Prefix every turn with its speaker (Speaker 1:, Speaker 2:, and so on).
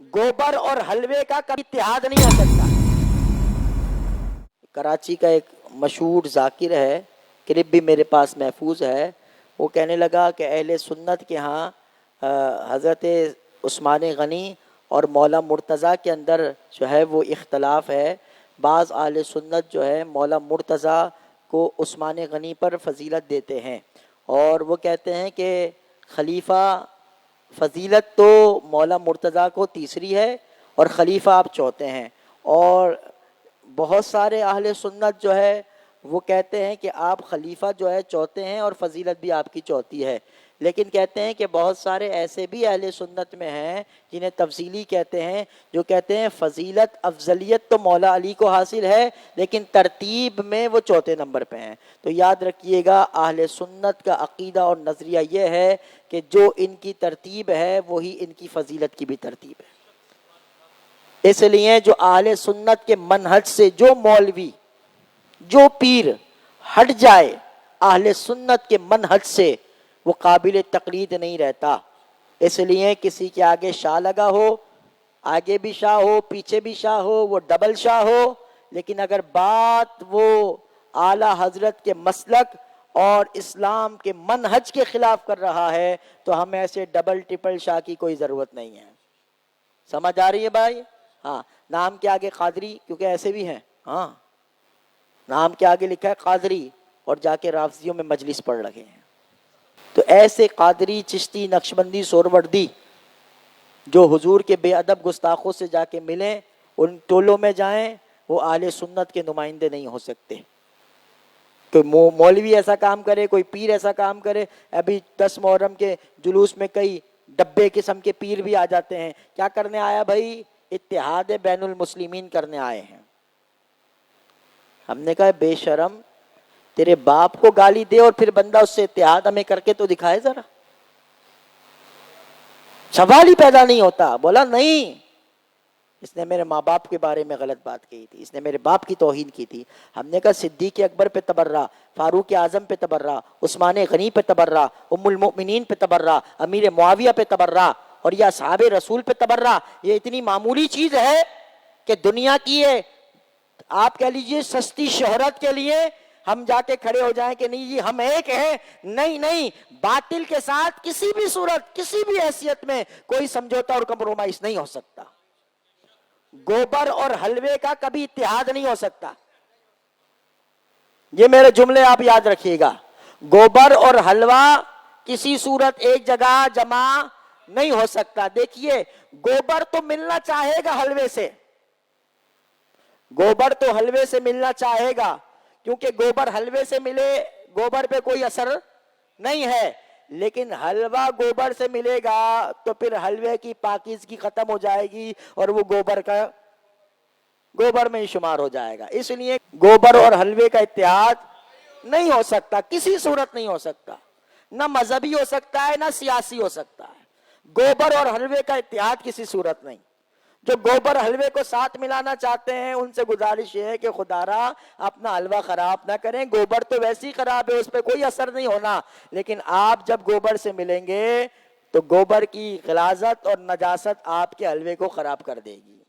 Speaker 1: गोबर और हलवे का कभी इत्तेहाद नहीं हो सकता। कराची का एक मशहूर जाकिर है, क्लिप भी मेरे पास महफूज है। वो कहने लगा कि अहले सुन्नत के यहाँ हज़रत उस्मान गनी और मौला मुर्तज़ा के अंदर जो है वो इख्तलाफ है। बाज़ अहले सुन्नत जो है मौला मुर्तज़ा को उस्मान गनी पर फजीलत देते हैं, और वो कहते हैं कि खलीफा फजीलत तो मौला मुर्तज़ा को तीसरी है और खलीफा आप चौथे हैं। और बहुत सारे अहले सुन्नत जो है वो कहते हैं कि आप खलीफा जो है चौथे हैं और फजीलत भी आपकी चौथी है। लेकिन कहते हैं कि बहुत सारे ऐसे भी अहले सुन्नत में हैं जिन्हें तफसीली कहते हैं, जो कहते हैं फजीलत अफजलियत तो मौला अली को हासिल है लेकिन तरतीब में वो चौथे नंबर पे हैं। तो याद रखिएगा, अहले सुन्नत का अकीदा और नज़रिया ये है कि जो इनकी तरतीब है वही इनकी फजीलत की भी तरतीब है। इसलिए जो अहले सुन्नत के मनहज से जो मौलवी जो पीर हट जाए अहले सुन्नत के मनहज से, वो काबिल तकलीद नहीं रहता। इसलिए किसी के आगे शाह लगा हो, आगे भी शाह हो पीछे भी शाह हो, वो डबल शाह हो, लेकिन अगर बात वो आला हजरत के मसलक और इस्लाम के मनहज के खिलाफ कर रहा है तो हमें ऐसे डबल ट्रिपल शाह की कोई ज़रूरत नहीं है। समझ आ रही है भाई? हाँ, नाम के आगे कादरी, क्योंकि ऐसे भी हैं। हाँ, नाम के आगे लिखा है कादरी और जाके राफजियों में मजलिस पढ़ रहे हैं। तो ऐसे कादरी, चिश्ती, नक्शबंदी, सोरवर्दी जो हुजूर के बेअदब गुस्ताखों से जाके मिलें, उन टोलों में जाएं, वो आले सुन्नत के नुमाइंदे नहीं हो सकते। तो मौलवी ऐसा काम करे, कोई पीर ऐसा काम करे। अभी 10 मुहर्रम के जुलूस में कई डब्बे किस्म के पीर भी आ जाते हैं। क्या करने आया भाई? इत्तेहाद बैनुल मुस्लिमीन करने आए हैं। हमने कहा बेशरम, तेरे बाप को गाली दे और फिर बंदा उससे इत्तेहाद हमें करके तो दिखाए जरा। सवाल ही पैदा नहीं होता। बोला नहीं, इसने मेरे माँ बाप के बारे में गलत बात कही थी, इसने मेरे बाप की तौहीन की थी। हमने कहा सिद्दीक अकबर पे तबर्रा, फारूक आजम पे तबर्रा, उस्मान गनी पे तबर्रा, उम्मुल मोमिनीन पे तबर्रा, अमीर मुआविया पे तबर्रा और या साहबे रसूल पे तबर्रा, ये इतनी मामूली चीज है कि दुनिया की है, आप कह लीजिए सस्ती शोहरत के लिए हम जाके खड़े हो जाएं कि नहीं जी हम एक हैं। नहीं नहीं, बातिल के साथ किसी भी सूरत किसी भी हैसियत में कोई समझौता और कंप्रोमाइज नहीं हो सकता। गोबर और हलवे का कभी इत्तेहाद नहीं हो सकता। ये मेरे जुमले आप याद रखिएगा। गोबर और हलवा किसी सूरत एक जगह जमा नहीं हो सकता। देखिए, गोबर तो मिलना चाहेगा हलवे से, गोबर तो हलवे से मिलना चाहेगा, क्योंकि गोबर हलवे से मिले गोबर पे कोई असर नहीं है। लेकिन हलवा गोबर से मिलेगा तो फिर हलवे की पाकीज़गी खत्म हो जाएगी और वो गोबर में ही शुमार हो जाएगा। इसलिए गोबर और हलवे का इत्तेहाद नहीं हो सकता, किसी सूरत नहीं हो सकता। ना मजहबी हो सकता है ना सियासी हो सकता है। गोबर और हलवे का इत्तेहाद किसी सूरत नहीं। जो गोबर हलवे को साथ मिलाना चाहते हैं उनसे गुजारिश ये है कि खुदारा अपना हलवा खराब ना करें। गोबर तो वैसे ही खराब है, उस पर कोई असर नहीं होना, लेकिन आप जब गोबर से मिलेंगे तो गोबर की गिलाजत और नजासत आपके हलवे को खराब कर देगी।